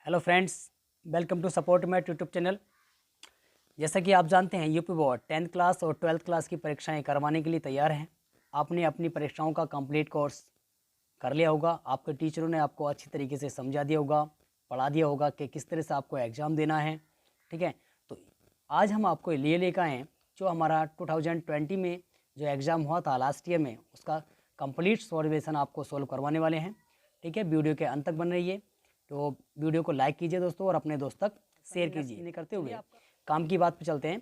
Hello friends, welcome to support mat YouTube channel. जैसा कि आप जानते हैं यूपी बोर्ड 10th क्लास और 12th क्लास की परीक्षाएं करवाने के लिए तैयार हैं। आपने अपनी परीक्षाओं का कंप्लीट कोर्स कर लिया होगा। आपके टीचरों ने आपको अच्छी तरीके से समझा दिया होगा, पढ़ा दिया होगा कि किस तरह से आपको एग्ज़ाम देना है। ठीक है, तो आज हम आपको लिए लेकर आए जो हमारा 2020 में जो एग्ज़ाम हुआ था लास्ट ईयर में, उसका कंप्लीट सॉल्यूशन आपको सोल्व करवाने वाले हैं। ठीक है, वीडियो के अंत तक बन रही तो वीडियो को लाइक कीजिए दोस्तों और अपने दोस्त तक शेयर कीजिए। नहीं करते हुए काम की बात पे चलते हैं,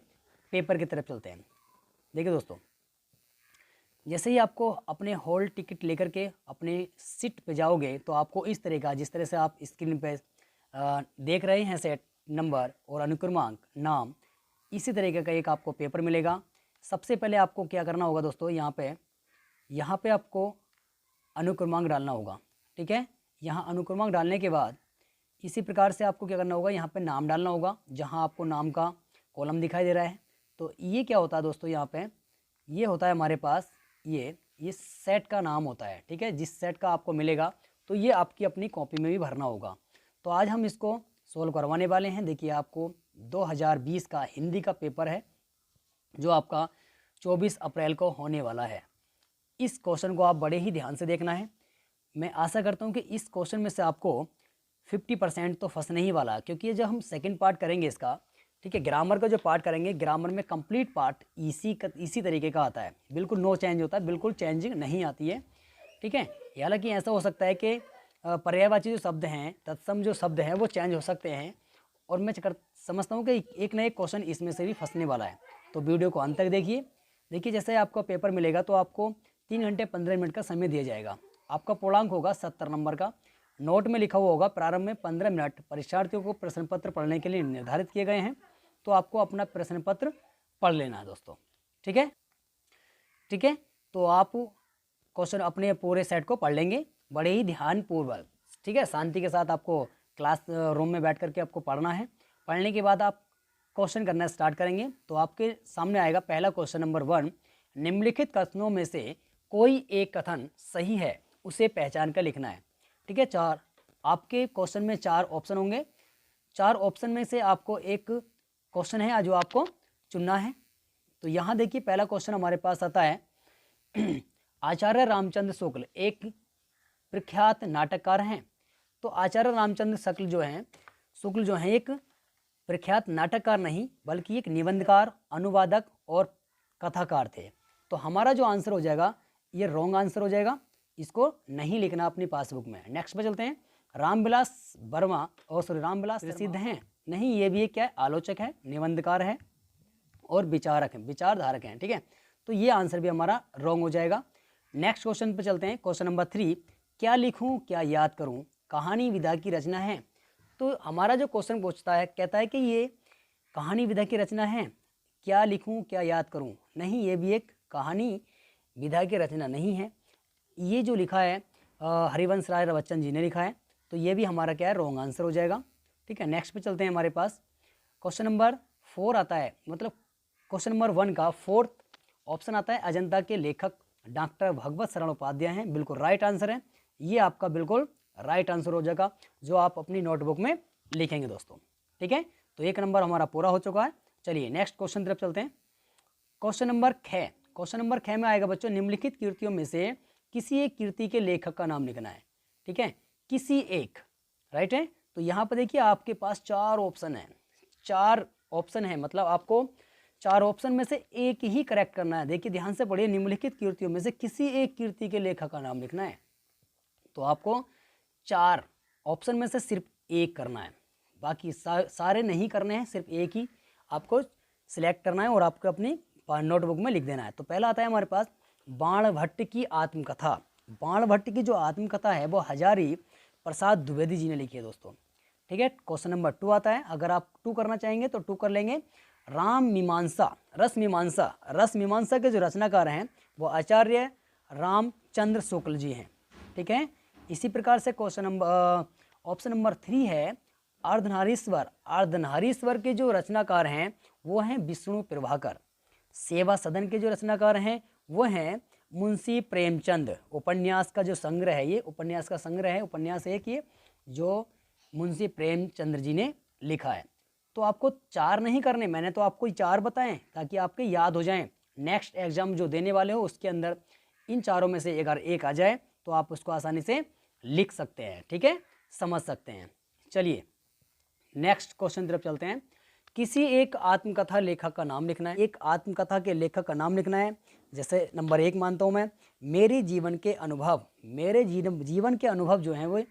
पेपर की तरफ चलते हैं। देखिए दोस्तों, जैसे ही आपको अपने हॉल टिकट लेकर के अपने सीट पे जाओगे तो आपको इस तरह का, जिस तरह से आप स्क्रीन पे देख रहे हैं सेट नंबर और अनुक्रमांक नाम, इसी तरीके का एक आपको पेपर मिलेगा। सबसे पहले आपको क्या करना होगा दोस्तों, यहाँ पे आपको अनुक्रमांक डालना होगा। ठीक है, यहाँ अनुक्रमांक डालने के बाद इसी प्रकार से आपको क्या करना होगा, यहाँ पे नाम डालना होगा। जहाँ आपको नाम का कॉलम दिखाई दे रहा है, तो ये क्या होता है दोस्तों, यहाँ पे ये होता है हमारे पास ये सेट का नाम होता है। ठीक है, जिस सेट का आपको मिलेगा तो ये आपकी अपनी कॉपी में भी भरना होगा। तो आज हम इसको सोल्व करवाने वाले हैं। देखिए, आपको 2020 का हिंदी का पेपर है जो आपका 24 अप्रैल को होने वाला है। इस क्वेश्चन को आप बड़े ही ध्यान से देखना है। मैं आशा करता हूँ कि इस क्वेश्चन में से आपको 50% तो फंसने ही वाला, क्योंकि ये जब हम सेकंड पार्ट करेंगे इसका, ठीक है, ग्रामर का जो पार्ट करेंगे, ग्रामर में कंप्लीट पार्ट इसी तरीके का आता है, बिल्कुल नो चेंज होता है, बिल्कुल चेंजिंग नहीं आती है। ठीक है, हालांकि ऐसा हो सकता है कि पर्यायवाची जो शब्द हैं, तत्सम जो शब्द हैं वो चेंज हो सकते हैं, और मैं समझता हूँ कि एक ना एक क्वेश्चन इसमें से भी फंसने वाला है। तो वीडियो को अंत तक देखिए जैसे आपको पेपर मिलेगा तो आपको 3 घंटे 15 मिनट का समय दिया जाएगा। आपका पूर्णांक होगा 70 नंबर का। नोट में लिखा हुआ होगा प्रारंभ में 15 मिनट परीक्षार्थियों को प्रश्न पत्र पढ़ने के लिए निर्धारित किए गए हैं। तो आपको अपना प्रश्न पत्र पढ़ लेना है दोस्तों। ठीक है, ठीक है, तो आप क्वेश्चन अपने पूरे सेट को पढ़ लेंगे बड़े ही ध्यानपूर्वक। ठीक है, शांति के साथ आपको क्लास रूम में बैठ करके आपको पढ़ना है। पढ़ने के बाद आप क्वेश्चन करना स्टार्ट करेंगे तो आपके सामने आएगा पहला क्वेश्चन नंबर 1। निम्नलिखित कथनों में से कोई एक कथन सही है, उसे पहचान कर लिखना है। ठीक है, आपके क्वेश्चन में 4 ऑप्शन होंगे। 4 ऑप्शन में से आपको एक क्वेश्चन है जो आपको चुनना है। तो यहाँ देखिए पहला क्वेश्चन हमारे पास आता है आचार्य रामचंद्र शुक्ल एक प्रख्यात नाटककार हैं। तो आचार्य रामचंद्र शुक्ल जो हैं एक प्रख्यात नाटककार नहीं बल्कि एक निबंधकार, अनुवादक और कथाकार थे। तो हमारा जो आंसर हो जाएगा ये रॉन्ग आंसर हो जाएगा, इसको नहीं लिखना अपनी पासबुक में। नेक्स्ट पे चलते हैं। रामविलास वर्मा और रामविलास प्रसिद्ध हैं, नहीं, ये भी एक क्या है, आलोचक है, निबंधकार है और विचारक हैं, विचारधारक हैं। ठीक है, तो ये आंसर भी हमारा रॉन्ग हो जाएगा। नेक्स्ट क्वेश्चन पे चलते हैं। क्वेश्चन नंबर 3, क्या लिखूं क्या याद करूं, कहानी विधा की रचना है। तो हमारा जो क्वेश्चन पूछता है, कहता है कि ये कहानी विधा की रचना है, क्या लिखूं क्या याद करूं, नहीं, ये भी एक कहानी विधा की रचना नहीं है। ये जो लिखा है हरिवंश राय बच्चन जी ने लिखा है, तो ये भी हमारा क्या है, रॉन्ग आंसर हो जाएगा। ठीक है, नेक्स्ट पे चलते हैं। हमारे पास क्वेश्चन नंबर 4 आता है, मतलब क्वेश्चन नंबर 1 का 4th ऑप्शन आता है, अजंता के लेखक डॉक्टर भगवत शरण उपाध्याय हैं। बिल्कुल राइट आंसर है, ये आपका बिल्कुल राइट आंसर हो जाएगा जो आप अपनी नोटबुक में लिखेंगे दोस्तों। ठीक है, तो 1 नंबर हमारा पूरा हो चुका है। चलिए नेक्स्ट क्वेश्चन तरफ चलते हैं। क्वेश्चन नंबर 6, क्वेश्चन नंबर 6 में आएगा बच्चों, निम्नलिखित कृतियों में से किसी एक कृति के लेखक का नाम लिखना है। ठीक है, किसी एक, राइट है। तो यहाँ पर देखिए आपके पास 4 ऑप्शन है, 4 ऑप्शन है, मतलब आपको 4 ऑप्शन में से एक ही करेक्ट करना है। देखिए ध्यान से पढ़िए, निम्नलिखित कृतियों में से किसी एक कृति के लेखक का नाम लिखना है। तो आपको 4 ऑप्शन में से सिर्फ एक करना है, बाकी सारे नहीं करने हैं, सिर्फ एक ही आपको सिलेक्ट करना है और आपको अपनी नोटबुक में लिख देना है। तो पहला आता है हमारे पास बाणभट्ट की आत्मकथा। बाणभट्ट की जो आत्मकथा है वो हजारी प्रसाद द्विवेदी जी ने लिखी है दोस्तों। ठीक है, क्वेश्चन नंबर 2 आता है, अगर आप 2 करना चाहेंगे तो 2 कर लेंगे। राम मीमांसा, रस मीमांसा के जो रचनाकार हैं वो आचार्य रामचंद्र शुक्ल जी हैं। ठीक है, इसी प्रकार से क्वेश्चन नंबर ऑप्शन नंबर 3 है अर्धनारीश्वर के जो रचनाकार हैं वो हैं विष्णु प्रभाकर। सेवा सदन के जो रचनाकार हैं वो हैं मुंशी प्रेमचंद। उपन्यास का जो संग्रह है, ये उपन्यास का संग्रह है, उपन्यास एक ये जो मुंशी प्रेमचंद्र जी ने लिखा है। तो आपको 4 नहीं करने, मैंने तो आपको 4 बताएं ताकि आपके याद हो जाएं। नेक्स्ट एग्जाम जो देने वाले हो उसके अंदर इन चारों में से अगर एक आ जाए तो आप उसको आसानी से लिख सकते हैं, ठीक है, समझ सकते हैं। चलिए नेक्स्ट क्वेश्चन तरफ चलते हैं। किसी एक आत्मकथा लेखक का नाम लिखना है। एक आत्मकथा के लेखक का नाम लिखना है। जैसे नंबर 1 मानता हूँ मैं, मेरे जीवन के अनुभव। मेरे जीवन के अनुभव जो हैं वो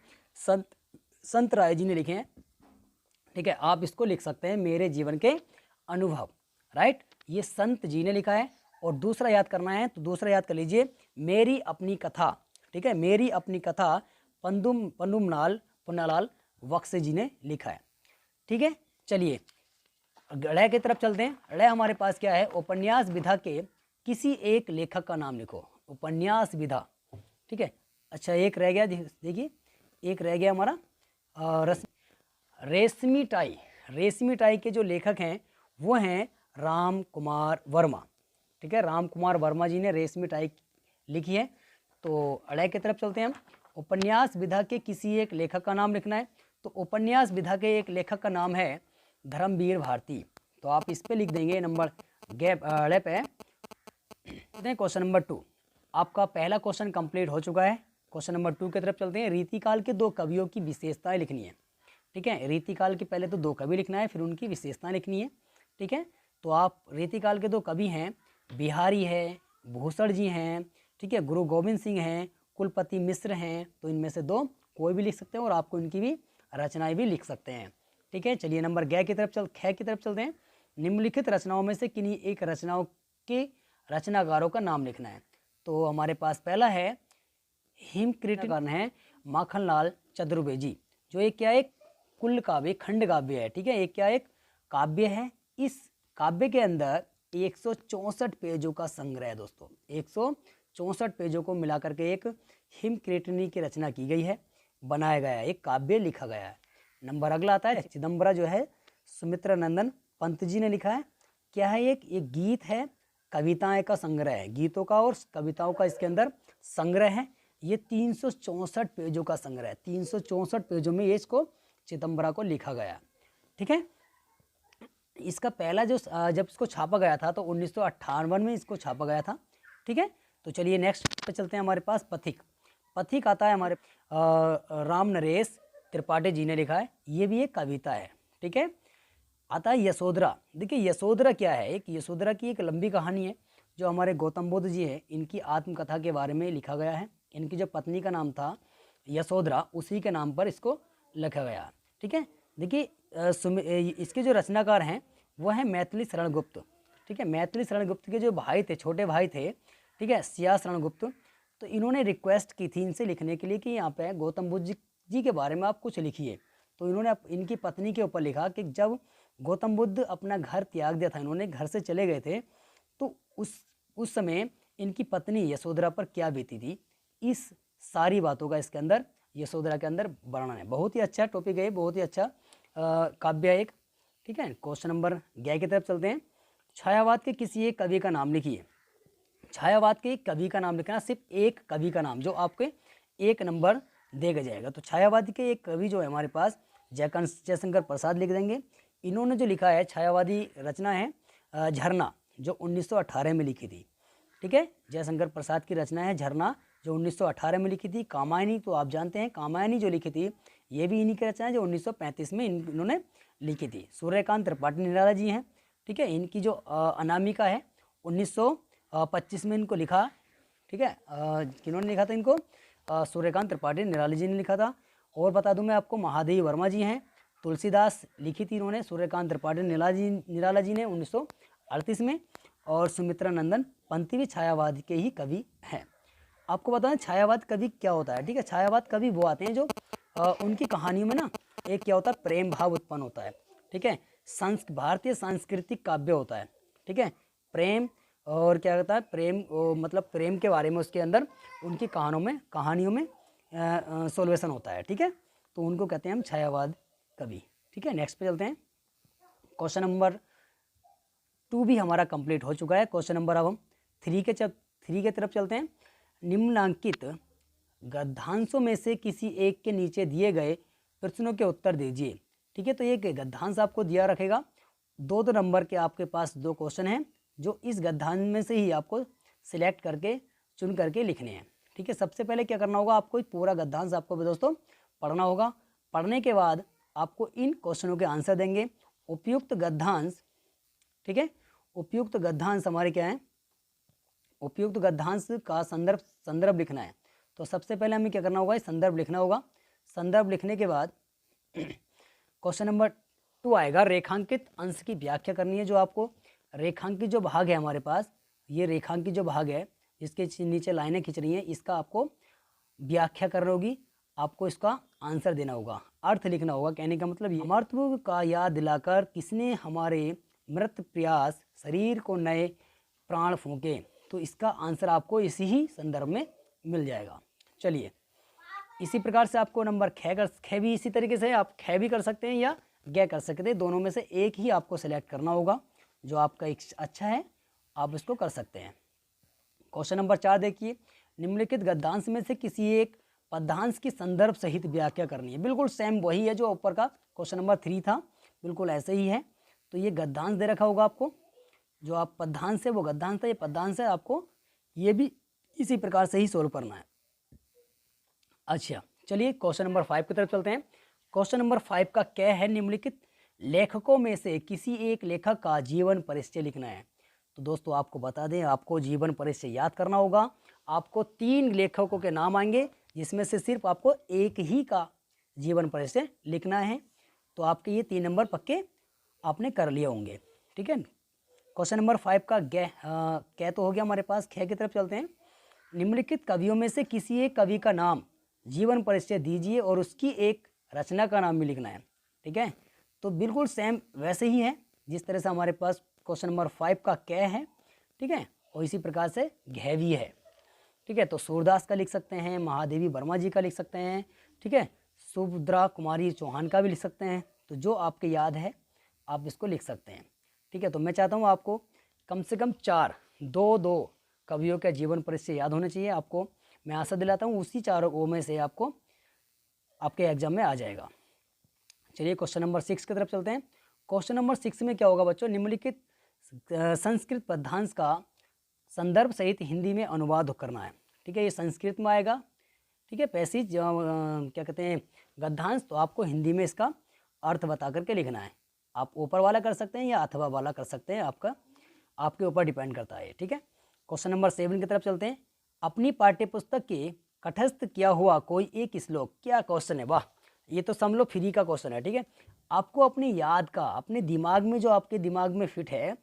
संत राय जी ने लिखे हैं, ठीक है, आप इसको लिख सकते हैं मेरे जीवन के अनुभव, राइट, ये संत जी ने लिखा है। और दूसरा याद करना है तो दूसरा याद कर लीजिए, मेरी अपनी कथा, ठीक है, मेरी अपनी कथा पन्नुमलाल पुन्नालाल वक्स जी ने लिखा है, ठीक है। चलिए ड़ की तरफ चलते हैं। ड़ हमारे पास क्या है, उपन्यास विधा के किसी एक लेखक का नाम लिखो। उपन्यास विधा, ठीक है। अच्छा एक रह गया, देखिए एक रह गया हमारा रेशमी टाई। रेशमी टाई के जो लेखक हैं वो हैं राम कुमार वर्मा, ठीक है, राम कुमार वर्मा जी ने रेशमी टाई लिखी है। तो अड़े की तरफ चलते हैं हम। उपन्यास विधा के किसी एक लेखक का नाम लिखना है। तो उपन्यास विधा के एक लेखक का नाम है धर्मवीर भारती। तो आप इस पे लिख देंगे नंबर गैप अड़े पे। क्वेश्चन नंबर 2, आपका पहला क्वेश्चन कंप्लीट हो चुका है। क्वेश्चन नंबर 2 की तरफ चलते हैं। रीतिकाल के 2 कवियों की विशेषताएं लिखनी है, ठीक है। रीतिकाल के पहले तो 2 कवि लिखना है, फिर उनकी विशेषताएं लिखनी है, ठीक है। तो आप रीतिकाल के 2 कवि हैं, बिहारी है, भूषण जी हैं, ठीक है, गुरु गोविंद सिंह हैं, कुलपति मिश्र हैं। तो इनमें से 2 कोई भी लिख सकते हैं और आपको इनकी भी रचनाएं भी लिख सकते हैं, ठीक है। चलिए नंबर ख की तरफ चलते हैं। निम्नलिखित रचनाओं में से किन्हीं एक रचनाओं के रचनाकारों का नाम लिखना है। तो हमारे पास पहला है हिमकृतकर्ण है माखनलाल चतुर्वेदी, जो एक क्या एक कुल काव्य खंड काव्य है, ठीक है, एक क्या एक काव्य है। इस काव्य के अंदर 164 पेजों का संग्रह है दोस्तों। 164 पेजों को मिलाकर के एक हिमकृतनी की रचना की गई है, बनाया गया है, एक काव्य लिखा गया है। नंबर अगला आता है चिदम्बरा, जो है सुमित्रा नंदन पंत जी ने लिखा है। क्या है, एक गीत है, कविताएं का संग्रह है, गीतों का और कविताओं का इसके अंदर संग्रह है। ये 364 पेजों का संग्रह है। 364 पेजों में ये इसको चिदम्बरा को लिखा गया, ठीक है। इसका पहला जो जब इसको छापा गया था तो 1958 में इसको छापा गया था, ठीक है। तो चलिए नेक्स्ट पे चलते हैं। हमारे पास पथिक। पथिक आता है हमारे राम नरेश त्रिपाठी जी ने लिखा है, ये भी एक कविता है, ठीक है। आता है यशोधरा। देखिए यशोधरा क्या है, एक यशोधरा की एक लंबी कहानी है जो हमारे गौतम बुद्ध जी है, इनकी आत्मकथा के बारे में लिखा गया है। इनकी जो पत्नी का नाम था यशोधरा, उसी के नाम पर इसको लिखा गया, ठीक है। देखिए इसके जो रचनाकार हैं वो हैं मैथिली शरण गुप्त, ठीक है। मैथिली शरण गुप्त के जो भाई थे, छोटे भाई थे, ठीक है, सिया शरण गुप्त। तो इन्होंने रिक्वेस्ट की थी इनसे लिखने के लिए कि यहाँ पे गौतम बुद्ध जी के बारे में आप कुछ लिखिए। तो इन्होंने इनकी पत्नी के ऊपर लिखा कि जब गौतम बुद्ध अपना घर त्याग दिया था, इन्होंने घर से चले गए थे, तो उस समय इनकी पत्नी यशोधरा पर क्या बीती थी, इस सारी बातों का इसके अंदर यशोधरा के अंदर वर्णन है। बहुत ही अच्छा टॉपिक है, बहुत ही अच्छा काव्य एक, ठीक है। क्वेश्चन नंबर 11 की तरफ चलते हैं। छायावाद के किसी एक कवि का नाम लिखिए। छायावाद के एक कवि का नाम लिखना, सिर्फ एक कवि का नाम, जो आपके 1 नंबर देगा जाएगा। तो छायावादी के एक कवि जो है हमारे पास जयशंकर प्रसाद लिख देंगे। इन्होंने जो लिखा है छायावादी रचना है झरना, जो 1918 में लिखी थी, ठीक है। जयशंकर प्रसाद की रचना है झरना, जो 1918 में लिखी थी। कामायनी तो आप जानते हैं, कामायनी जो लिखी थी ये भी इन्हीं की रचना है, जो 1935 में इन्होंने लिखी थी। सूर्यकांत त्रिपाठी निराला जी हैं, ठीक है। इनकी जो अनामिका है 1925 में इनको लिखा, ठीक है। किन्होंने लिखा था इनको? सूर्यकांत त्रिपाठी निराला जी ने लिखा था। और बता दूं मैं आपको, महादेवी वर्मा जी हैं, तुलसीदास लिखी थी इन्होंने, सूर्यकांत त्रिपाठी निराला जी ने 1938 में। और सुमित्रा नंदन पंत भी छायावाद के ही कवि हैं। आपको बताएं छायावाद कवि क्या होता है, ठीक है। छायावाद कवि वो आते हैं जो उनकी कहानियों में ना एक क्या होता है, प्रेम भाव उत्पन्न होता है, ठीक है। भारतीय सांस्कृतिक काव्य होता है, ठीक है। प्रेम और क्या होता है, प्रेम मतलब प्रेम के बारे में उसके अंदर उनकी कहानियों में सोल्यूशन होता है, ठीक है। तो उनको कहते हैं हम छायावाद कवि, ठीक है। नेक्स्ट पे चलते हैं। क्वेश्चन नंबर 2 भी हमारा कंप्लीट हो चुका है। क्वेश्चन नंबर अब हम 3 के तरफ चलते हैं। निम्नांकित गद्यांशों में से किसी एक के नीचे दिए गए प्रश्नों के उत्तर दीजिए। ठीक है, तो ये गद्यांश आपको दिया रखेगा। 2 नंबर के आपके पास 2 क्वेश्चन हैं जो इस गद्यांश में से ही आपको सिलेक्ट करके चुन करके लिखने हैं। ठीक है, सबसे पहले क्या करना होगा, आपको पूरा गद्यांश आपको दोस्तों पढ़ना होगा। पढ़ने के बाद आपको इन क्वेश्चनों के आंसर देंगे। उपयुक्त गद्यांश, ठीक है, उपयुक्त गद्यांश हमारे क्या है, उपयुक्त गद्यांश का संदर्भ लिखना है। तो सबसे पहले हमें क्या करना होगा, संदर्भ लिखना होगा। संदर्भ लिखने के बाद क्वेश्चन नंबर 2 आएगा, रेखांकित अंश की व्याख्या करनी है। जो आपको रेखांकित जो भाग है हमारे पास, ये रेखांकित जो भाग है जिसके नीचे लाइनें खींच रही हैं, इसका आपको व्याख्या करनी होगी। आपको इसका आंसर देना होगा, अर्थ लिखना होगा। कहने का मतलब ये, अमरत्व का याद दिलाकर किसने हमारे मृत प्रयास शरीर को नए प्राण फूंके। तो इसका आंसर आपको इसी ही संदर्भ में मिल जाएगा। चलिए, इसी प्रकार से आपको नंबर ख भी इसी तरीके से आप ख भी कर सकते हैं या ग कर सकते हैं। दोनों में से एक ही आपको सेलेक्ट करना होगा, जो आपका एक अच्छा है आप इसको कर सकते हैं। क्वेश्चन नंबर 4 देखिए, निम्नलिखित गद्यांश में से किसी एक पद्यांश की संदर्भ सहित व्याख्या करनी है। बिल्कुल सेम वही है जो ऊपर का क्वेश्चन नंबर 3 था, बिल्कुल ऐसे ही है। तो ये गद्यांश दे रखा होगा आपको, जो आप पद्यांश है वो गद्यांश है, ये पद्यांश है, आपको ये भी इसी प्रकार से ही सोल्व करना है। अच्छा, चलिए क्वेश्चन नंबर 5 की तरफ चलते हैं। क्वेश्चन नंबर 5 का क्या है, निम्नलिखित लेखकों में से किसी एक लेखक का जीवन परिचय लिखना है। तो दोस्तों आपको बता दें, आपको जीवन परिचय याद करना होगा। आपको 3 लेखकों के नाम आएंगे, जिसमें से सिर्फ आपको एक ही का जीवन परिचय लिखना है। तो आपके ये 3 नंबर पक्के आपने कर लिए होंगे। ठीक है, क्वेश्चन नंबर 5 का कै तो हो गया हमारे पास। ख की तरफ चलते हैं। निम्नलिखित कवियों में से किसी एक कवि का नाम जीवन परिचय दीजिए और उसकी एक रचना का नाम भी लिखना है। ठीक है, तो बिल्कुल सेम वैसे ही है जिस तरह से हमारे पास क्वेश्चन नंबर 5 का कै है। ठीक है, और इसी प्रकार से घ भी है। ठीक है, तो सूरदास का लिख सकते हैं, महादेवी वर्मा जी का लिख सकते हैं। ठीक है, सुभद्रा कुमारी चौहान का भी लिख सकते हैं। तो जो आपके याद है आप इसको लिख सकते हैं। ठीक है, तो मैं चाहता हूँ आपको कम से कम 2 कवियों का जीवन परिचय याद होने चाहिए। आपको मैं आशा दिलाता हूँ उसी 4 में से आपको आपके एग्जाम में आ जाएगा। चलिए क्वेश्चन नंबर 6 की तरफ चलते हैं। क्वेश्चन नंबर 6 में क्या होगा बच्चों, निम्नलिखित संस्कृत पद्यांश का संदर्भ सहित हिंदी में अनुवाद करना है। ठीक है, ये संस्कृत में आएगा। ठीक है, पैसेज क्या कहते हैं गद्यांश, तो आपको हिंदी में इसका अर्थ बता करके लिखना है। आप ऊपर वाला कर सकते हैं या अथवा वाला कर सकते हैं, आपके ऊपर डिपेंड करता है। ठीक है, क्वेश्चन नंबर 7 की तरफ चलते हैं। अपनी पाठ्यपुस्तक के कंठस्थ किया हुआ कोई एक श्लोक, क्या क्वेश्चन है, वाह, ये तो समझ लो फ्री का क्वेश्चन है। ठीक है, आपको अपनी याद का, अपने दिमाग में जो आपके दिमाग में फिट है,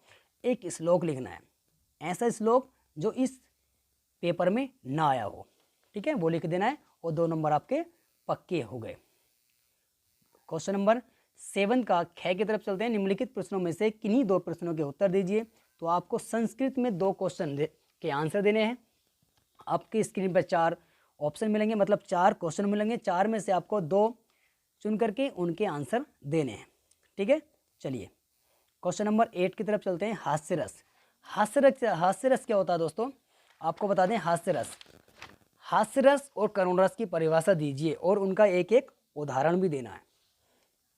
एक श्लोक लिखना है। ऐसा श्लोक जो इस पेपर में ना आया हो। ठीक है, वो लिख देना है और 2 नंबर आपके पक्के हो गए। क्वेश्चन नंबर 7 का ख की तरफ चलते हैं। निम्नलिखित प्रश्नों में से किन्हीं 2 प्रश्नों के उत्तर दीजिए। तो आपको संस्कृत में 2 क्वेश्चन के आंसर देने हैं। आपकी स्क्रीन पर 4 ऑप्शन मिलेंगे, मतलब 4 क्वेश्चन मिलेंगे। 4 में से आपको 2 चुन करके उनके आंसर देने हैं। ठीक है, चलिए क्वेश्चन नंबर 8 की तरफ चलते हैं। हास्य रस। हास्य रस क्या होता है दोस्तों, आपको बता दें। हास्य रस और करुण रस की परिभाषा दीजिए और उनका एक एक उदाहरण भी देना है।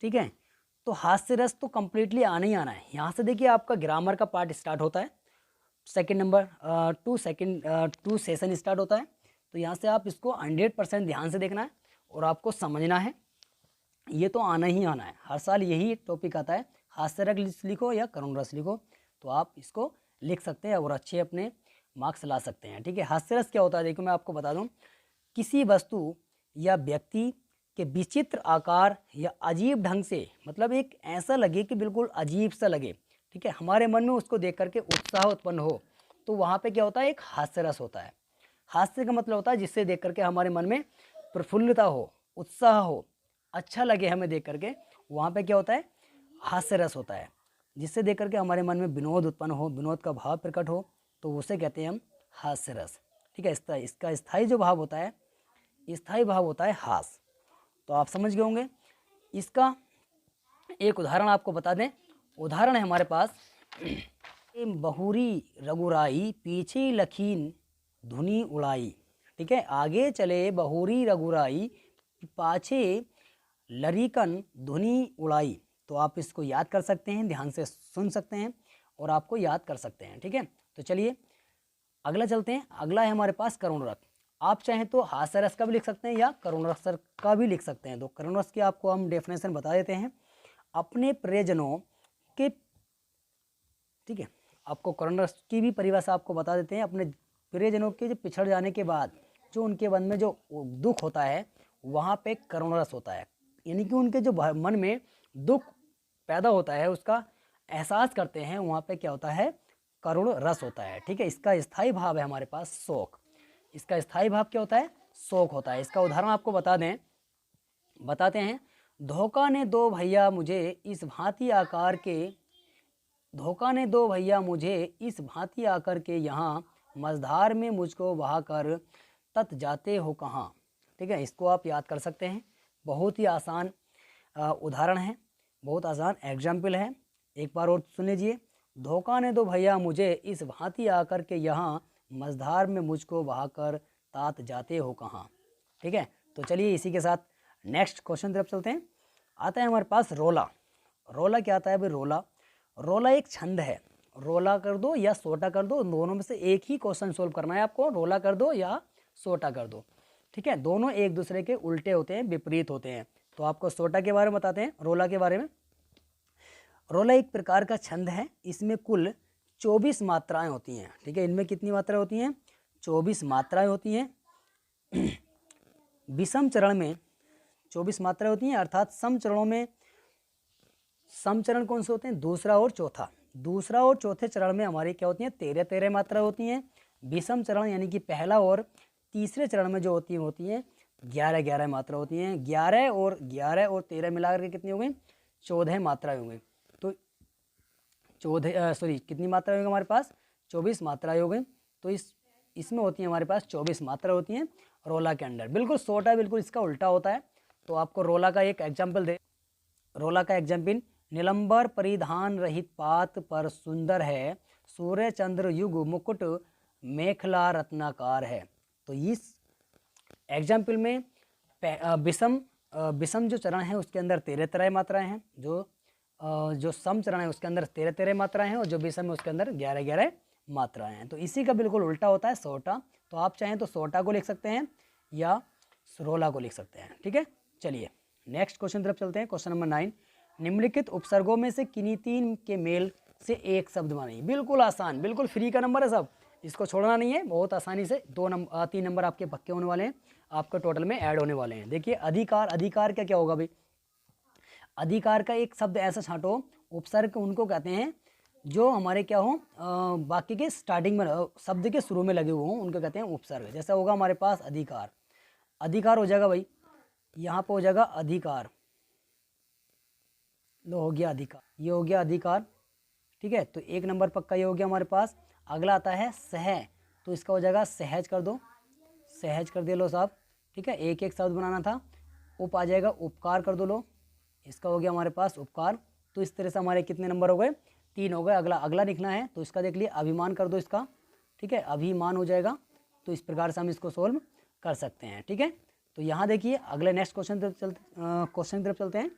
ठीक है, तो हास्य रस तो कंप्लीटली आना ही आना है। यहाँ से देखिए आपका ग्रामर का पार्ट स्टार्ट होता है। सेकंड नंबर 2 सेशन स्टार्ट होता है। तो यहाँ से आप इसको 100% ध्यान से देखना है और आपको समझना है। ये तो आना ही आना है, हर साल यही टॉपिक आता है, हास्य रस लिखो या करुण रस लिखो। तो आप इसको लिख सकते हैं और अच्छे अपने मार्क्स ला सकते हैं। ठीक है, हास्य रस क्या होता है, देखो मैं आपको बता दूं, किसी वस्तु या व्यक्ति के विचित्र आकार या अजीब ढंग से, मतलब एक ऐसा लगे कि बिल्कुल अजीब सा लगे। ठीक है, हमारे मन में उसको देख करके उत्साह उत्पन्न हो, तो वहाँ पे क्या होता है, एक हास्य रस होता है। हास्य का मतलब होता है जिससे देख करके हमारे मन में प्रफुल्लता हो, उत्साह हो, अच्छा लगे हमें देख करके, वहाँ पे क्या होता है, हास्य रस होता है। जिससे देख करके हमारे मन में विनोद उत्पन्न हो, विनोद का भाव प्रकट हो, तो उसे कहते हैं हम हास्य रस। ठीक है, इसका स्थायी जो भाव होता है, स्थायी भाव होता है हास। तो आप समझ गए होंगे। इसका एक उदाहरण आपको बता दें। उदाहरण है हमारे पास, बहुरी रघुराई पीछे लखीन धुनी उड़ाई। ठीक है, आगे चले बहुरी रघुराई पाछे लरीकन धुनी उड़ाई। तो आप इसको याद कर सकते हैं, ध्यान से सुन सकते हैं और आपको याद कर सकते हैं। ठीक है, तो चलिए अगला चलते हैं। अगला है हमारे पास करुण रस। आप चाहें तो हास्य रस का भी लिख सकते हैं या करुण रस का भी लिख सकते हैं। तो करुण रस की आपको हम डेफिनेशन बता देते हैं। अपने प्रियजनों के, ठीक है, आपको करुण रस की भी परिभाषा आपको बता देते हैं। अपने प्रियजनों के जो पिछड़ जाने के बाद जो उनके मन में जो दुख होता है वहाँ पे करुण रस होता है, यानी कि उनके जो मन में दुख पैदा होता है उसका एहसास करते हैं, वहाँ पे क्या होता है, करुण रस होता है। ठीक है, इसका स्थायी भाव है हमारे पास शोक। इसका स्थायी भाव क्या होता है, शोक होता है। इसका उदाहरण आपको बताते हैं। धोखा ने दो भैया मुझे इस भांति आकर के, धोखा ने दो भैया मुझे इस भांति आकर के, यहाँ मझधार में मुझको बहाकर तत जाते हो कहाँ। ठीक है, इसको आप याद कर सकते हैं। बहुत ही आसान उदाहरण है, बहुत आसान एग्जाम्पल है। एक बार और सुन लीजिए। धोखा ने दो भैया मुझे इस भांति आकर के, यहाँ मझधार में मुझको बहाकर तात जाते हो कहाँ। ठीक है, तो चलिए इसी के साथ नेक्स्ट क्वेश्चन तरफ चलते हैं। आता है हमारे पास रोला। रोला क्या आता है भाई, रोला, रोला एक छंद है। रोला कर दो या सोटा कर दो, दोनों में से एक ही क्वेश्चन सोल्व करना है आपको। रोला कर दो या सोटा कर दो। ठीक है, दोनों एक दूसरे के उल्टे होते हैं, विपरीत होते हैं। तो आपको सोटा के बारे में बताते हैं, रोला के बारे में। रोला एक प्रकार का छंद है। इसमें कुल 24 मात्राएं होती हैं। ठीक है, इनमें कितनी मात्राएं होती हैं, 24 मात्राएं होती हैं। विषम चरण में 24 मात्राएं होती हैं, अर्थात सम चरणों में, सम चरण कौन से होते हैं, दूसरा और चौथा। दूसरा और चौथे चरण में हमारी क्या होती हैं, 13 मात्राएं होती हैं। विषम चरण यानी कि पहला और तीसरे चरण में जो होती हैं 11 मात्रा होती हैं। 11 और 13 मिलाकर के कितनी हो गई, 14 मात्राएं हो गई। तो 14 कितनी मात्रा होगी हमारे पास, 24 मात्राएं हो गई। तो इसमें होती है हमारे पास 24 मात्रा होती हैं रोला के अंदर। बिल्कुल सोटा बिल्कुल इसका उल्टा होता है। तो आपको रोला का एक एग्जाम्पल दे, रोला का एग्जाम्पल, नीलंबर परिधान रहित पात पर सुंदर है, सूर्य चंद्र युग मुकुट मेखला रत्नाकार है। तो इस एग्जाम्पल में विषम जो चरण है उसके अंदर 13 मात्राएं हैं, जो सम चरण है उसके अंदर 13 मात्राएं हैं, और जो विषम है उसके अंदर 11 मात्राएं हैं। तो इसी का बिल्कुल उल्टा होता है सोटा। तो आप चाहें तो सोटा को लिख सकते हैं या रोला को लिख सकते हैं। ठीक है, चलिए नेक्स्ट क्वेश्चन तरफ चलते हैं। क्वेश्चन नंबर 9, निम्नलिखित उपसर्गों में से किन्हीं 3 के मेल से एक शब्द बनाइए। बिल्कुल आसान, बिल्कुल फ्री का नंबर है सब, इसको छोड़ना नहीं है। बहुत आसानी से 3 नंबर आपके पक्के होने वाले हैं, आपके टोटल में ऐड होने वाले हैं। देखिए अधिकार, अधिकार क्या होगा भाई, अधिकार का एक शब्द ऐसा छांटो, उपसर्ग उनको कहते हैं जो हमारे क्या हो, वाक्य के स्टार्टिंग में, शब्द के शुरू में लगे हुए हों, उनको कहते हैं उपसर्ग। जैसा होगा हमारे पास अधिकार, अधिकार हो जाएगा भाई, यहाँ पर हो जाएगा अधिकार, लो हो गया अधिकार, ये हो गया अधिकार। ठीक है, तो 1 नंबर पक्का ये हो गया हमारे पास। अगला आता है सह, तो इसका हो जाएगा सहज कर दो, सहज कर दे लो साहब। ठीक है, एक एक शब्द बनाना था। उप आ जाएगा, उपकार कर दो लो, इसका हो गया हमारे पास उपकार। तो इस तरह से हमारे कितने नंबर हो गए, 3 हो गए। अगला लिखना है तो इसका देख लिए, अभिमान कर दो इसका। ठीक है, अभिमान हो जाएगा। तो इस प्रकार से हम इसको सोल्व कर सकते हैं। ठीक है, तो यहाँ देखिए अगले नेक्स्ट क्वेश्चन तरफ चलते हैं।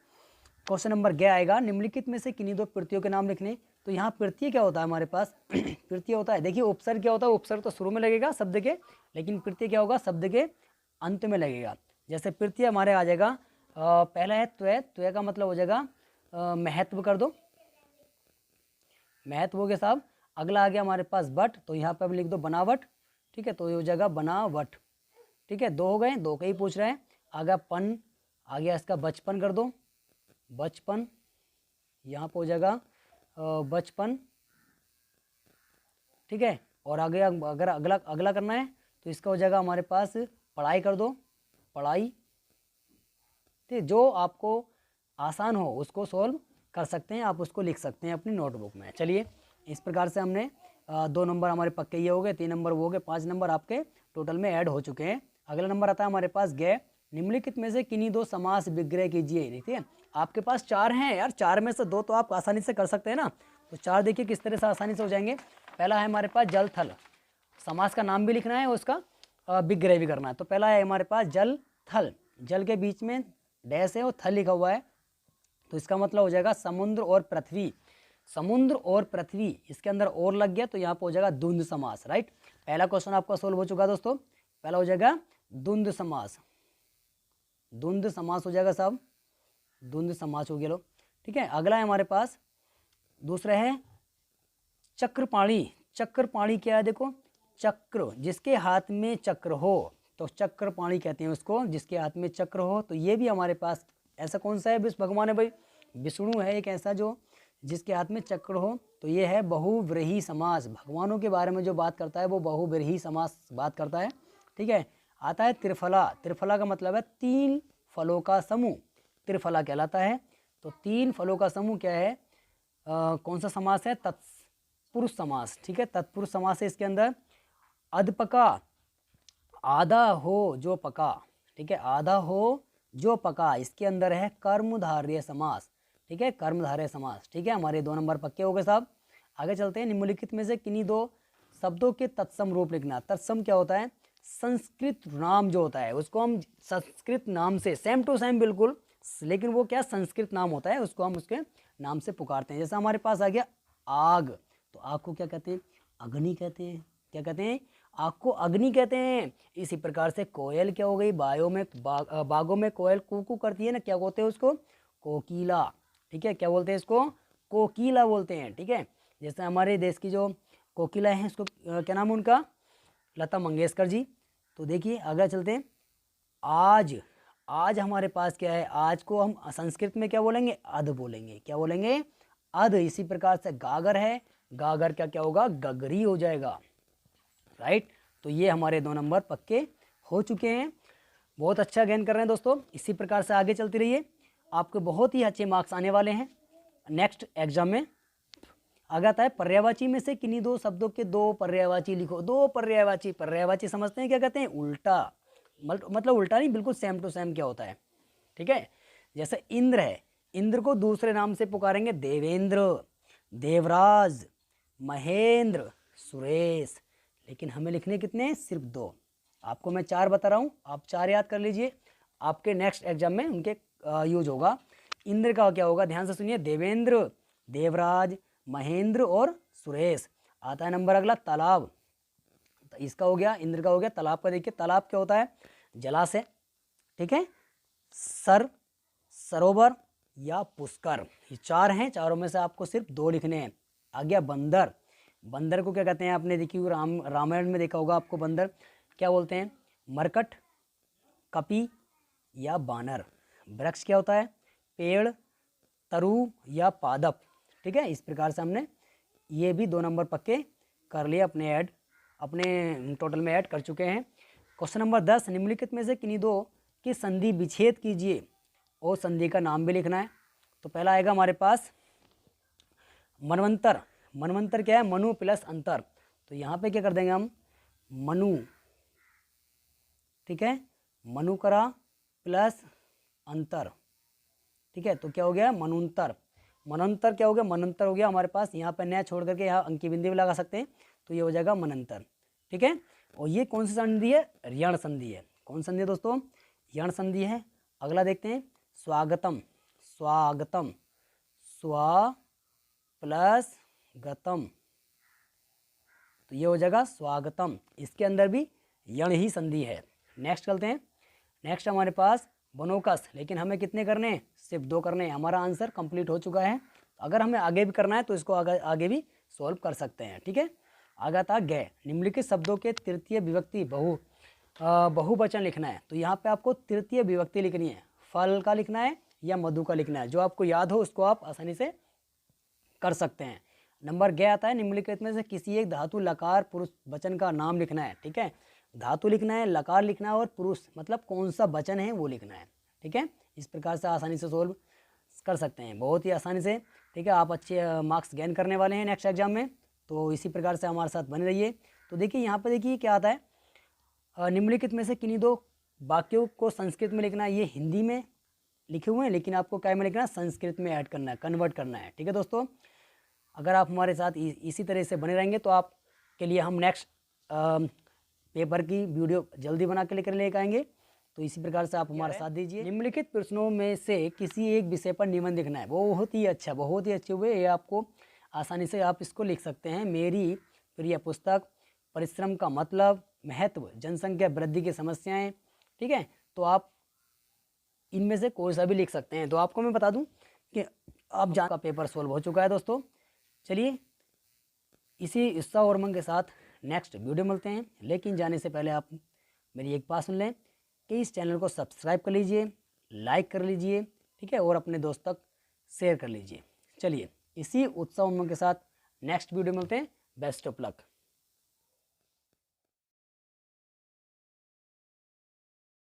क्वेश्चन नंबर 11 आएगा, निम्नलिखित में से किन्हीं 2 प्रत्ययों के नाम लिखने। तो यहाँ प्रत्यय क्या होता है हमारे पास, प्रत्यय होता है, देखिए उपसर्ग क्या होता है, उपसर्ग तो शुरू में लगेगा शब्द के, लेकिन प्रत्यय क्या होगा, शब्द के अंत में लगेगा। जैसे प्रत्यय हमारे आ जाएगा, पहला है त्वय, त्वय का मतलब हो जाएगा महत्व कर दो, महत्व हो गया साहब। अगला आ गया हमारे पास बट, तो यहाँ पर हम लिख दो बनावट। ठीक है, तो ये हो जाएगा बनावट। ठीक है, 2 हो गए, 2 का ही पूछ रहे हैं। आ गया पन, आ गया इसका बचपन कर दो, बचपन, यहाँ पर हो जाएगा बचपन। ठीक है, और आगे अगर अगला करना है तो इसका हो जाएगा हमारे पास पढ़ाई कर दो, पढ़ाई। ठीक, जो आपको आसान हो उसको सोल्व कर सकते हैं, आप उसको लिख सकते हैं अपनी नोटबुक में। चलिए इस प्रकार से हमने 2 नंबर हमारे पक्के ये हो गए, 3 नंबर वो हो गए, 5 नंबर आपके टोटल में ऐड हो चुके हैं। अगला नंबर आता है हमारे पास गए, निम्नलिखित में से किन्हीं 2 समास विग्रह कीजिए। देखिए आपके पास 4 हैं यार, 4 में से 2 तो आप आसानी से कर सकते हैं ना। तो 4 देखिए किस तरह से आसानी से हो जाएंगे। पहला है हमारे पास जल थल, समास का नाम भी लिखना है, उसका विग्रह भी करना है। तो पहला है हमारे पास जल थल, जल के बीच में डैश है और थ लिखा हुआ है, तो इसका मतलब हो जाएगा समुद्र और पृथ्वी। समुद्र और पृथ्वी, इसके अंदर और लग गया तो यहाँ पे हो जाएगा द्वंद समास, राइट। पहला क्वेश्चन आपका सोल्व हो चुका दोस्तों। पहला हो जाएगा द्वंद समास, द्वंद समास हो जाएगा साहब, द्वंद समास हो गया लो, ठीक है। अगला है हमारे पास, दूसरा है चक्रपाणी। चक्रपाणी क्या है, देखो चक्र, जिसके हाथ में चक्र हो तो चक्रपाणी कहते हैं उसको, जिसके हाथ में चक्र हो। तो ये भी हमारे पास ऐसा कौन सा है, विष्णु भगवान है भाई, विष्णु है एक ऐसा जो जिसके हाथ में चक्र हो। तो ये है बहुव्रीहि समास, भगवानों के बारे में जो बात करता है वो बहुव्रीहि समास बात करता है, ठीक है। आता है त्रिफला। त्रिफला का मतलब है 3 फलों का समूह, त्रिफला कहलाता है। तो 3 फलों का समूह क्या है, कौन सा समास है, तत्पुरुष समास, ठीक है। तत्पुरुष समास है इसके अंदर। अधपका, आधा हो जो पका, ठीक है, आधा हो जो पका, इसके अंदर है कर्मधारय समास, ठीक है, कर्मधारय समास, ठीक है। हमारे 2 नंबर पक्के हो गए साहब। आगे चलते हैं, निम्नलिखित में से किन्हीं 2 शब्दों के तत्सम रूप लिखना। तत्सम क्या होता है, संस्कृत नाम जो होता है उसको हम संस्कृत नाम से सेम टू सेम बिल्कुल, लेकिन वो क्या संस्कृत नाम होता है, उसको हम उसके नाम से पुकारते हैं। जैसा हमारे पास आ गया आग, तो आग को क्या कहते हैं, अग्नि कहते हैं। क्या कहते हैं, आग को अग्नि कहते हैं। इसी प्रकार से कोयल क्या हो गई, बागों में कोयल कू करती है ना, क्या बोलते हैं उसको, कोकिला, ठीक है। क्या बोलते हैं इसको, कोकिला बोलते हैं, ठीक है। जैसे हमारे देश की जो कोकिला है उसको क्या नाम है उनका, लता मंगेशकर जी। तो देखिए आगे चलते हैं। आज, आज हमारे पास क्या है, आज को हम संस्कृत में क्या बोलेंगे, अध बोलेंगे, क्या बोलेंगे, अध। इसी प्रकार से गागर है, गागर का क्या होगा, गगरी हो जाएगा, राइट। तो ये हमारे 2 नंबर पक्के हो चुके हैं। बहुत अच्छा गेन कर रहे हैं दोस्तों, इसी प्रकार से आगे चलती रहिए, आपके बहुत ही अच्छे मार्क्स आने वाले हैं नेक्स्ट एग्जाम में। आगे आता है पर्यायवाची में से किन्हीं 2 शब्दों के 2 पर्यायवाची लिखो। 2 पर्यायवाची, पर्यायवाची समझते हैं क्या कहते हैं, उल्टा, मतलब उल्टा नहीं, बिल्कुल सेम टू सेम क्या होता है, ठीक है। जैसे इंद्र है, इंद्र को दूसरे नाम से पुकारेंगे देवेंद्र, देवराज, महेंद्र, सुरेश। लेकिन हमें लिखने कितने, सिर्फ 2। आपको मैं 4 बता रहा हूँ, आप 4 याद कर लीजिए, आपके नेक्स्ट एग्जाम में उनके यूज होगा। इंद्र का क्या होगा, ध्यान से सुनिए, देवेंद्र, देवराज, महेंद्र और सुरेश। आता है नंबर अगला तालाब, तो इसका हो गया, इंद्र का हो गया। तालाब का देखिए, तालाब क्या होता है, जलाशय, ठीक है, सरोवर या पुष्कर। ये 4 हैं, चारों में से आपको सिर्फ 2 लिखने हैं। आ गया बंदर, बंदर को क्या कहते हैं, आपने देखी हुई रामायण में देखा होगा आपको, बंदर क्या बोलते हैं, मरकट, कपी या बानर। वृक्ष क्या होता है, पेड़, तरु या पादप, ठीक है। इस प्रकार से हमने ये भी 2 नंबर पक्के कर लिए, अपने टोटल में ऐड कर चुके हैं। क्वेश्चन नंबर 10, निम्नलिखित में से किन्हीं 2 की संधि विच्छेद कीजिए और संधि का नाम भी लिखना है। तो पहला आएगा हमारे पास मनवंतर। मनवंतर क्या है, मनु प्लस अंतर। तो यहाँ पे क्या कर देंगे हम, मनु, ठीक है, मनु करा प्लस अंतर, ठीक है। तो क्या हो गया, मनुंतर। मनंतर क्या हो गया, मनंतर हो गया हमारे पास। यहाँ पर नया छोड़ करके यहाँ अंकी बिंदी भी लगा सकते हैं, तो ये हो जाएगा मनंतर, ठीक है। और ये कौन सी संधि है, ऋण संधि है। कौन संधि है दोस्तों, ऋण संधि है। अगला देखते हैं, स्वागतम, स्वागतम, स्वा प्लस गतम, तो ये हो जाएगा स्वागतम। इसके अंदर भी यण ही संधि है। नेक्स्ट चलते हैं, नेक्स्ट हमारे पास बनोकस, लेकिन हमें कितने करने हैं, सिर्फ 2 करने हैं। हमारा आंसर कंप्लीट हो चुका है। अगर हमें आगे भी करना है तो इसको आगे भी सॉल्व कर सकते हैं, ठीक है। आगे था गय। निम्नलिखित शब्दों के तृतीय विभक्ति बहुवचन लिखना है। तो यहाँ पे आपको तृतीय विभक्ति लिखनी है, फल का लिखना है या मधु का लिखना है, जो आपको याद हो उसको आप आसानी से कर सकते हैं। नंबर गया आता है, निम्नलिखित में से किसी एक धातु लकार पुरुष वचन का नाम लिखना है, ठीक है। धातु लिखना है, लकार लिखना है और पुरुष मतलब कौन सा वचन है वो लिखना है, ठीक है। इस प्रकार से आसानी से सोल्व कर सकते हैं, बहुत ही आसानी से, ठीक है। आप अच्छे मार्क्स गेन करने वाले हैं नेक्स्ट एग्जाम में, तो इसी प्रकार से हमारे साथ बने रहिए। तो देखिए यहाँ पर देखिए क्या आता है, निम्नलिखित में से किन्हीं 2 वाक्यों को संस्कृत में लिखना है। ये हिंदी में लिखे हुए हैं, लेकिन आपको क्या में लिखना है, संस्कृत में ऐड करना है, कन्वर्ट करना है, ठीक है दोस्तों। अगर आप हमारे साथ इसी तरह से बने रहेंगे तो आपके लिए हम नेक्स्ट पेपर की वीडियो जल्दी बना के लेकर आएंगे। तो इसी प्रकार से आप हमारा साथ दीजिए। निम्नलिखित प्रश्नों में से किसी एक विषय पर निबंध लिखना है। बहुत ही अच्छा, बहुत ही अच्छे हुए। ये आपको आसानी से आप इसको लिख सकते हैं। मेरी प्रिय पुस्तक, परिश्रम का मतलब, महत्व, जनसंख्या वृद्धि की समस्याएं। ठीक है, तो आप इनमें से कोई सा भी लिख सकते हैं। तो आपको मैं बता दूं कि आप जान का पेपर सोल्व हो चुका है दोस्तों। चलिए इसी उत्साह और उमंग के साथ नेक्स्ट वीडियो मिलते हैं, लेकिन जाने से पहले आप मेरी एक बात सुन लें कि इस चैनल को सब्सक्राइब कर लीजिए, लाइक कर लीजिए, ठीक है, और अपने दोस्त तक शेयर कर लीजिए। चलिए इसी उत्साह उमंग के साथ नेक्स्ट वीडियो मिलते हैं। Best of luck.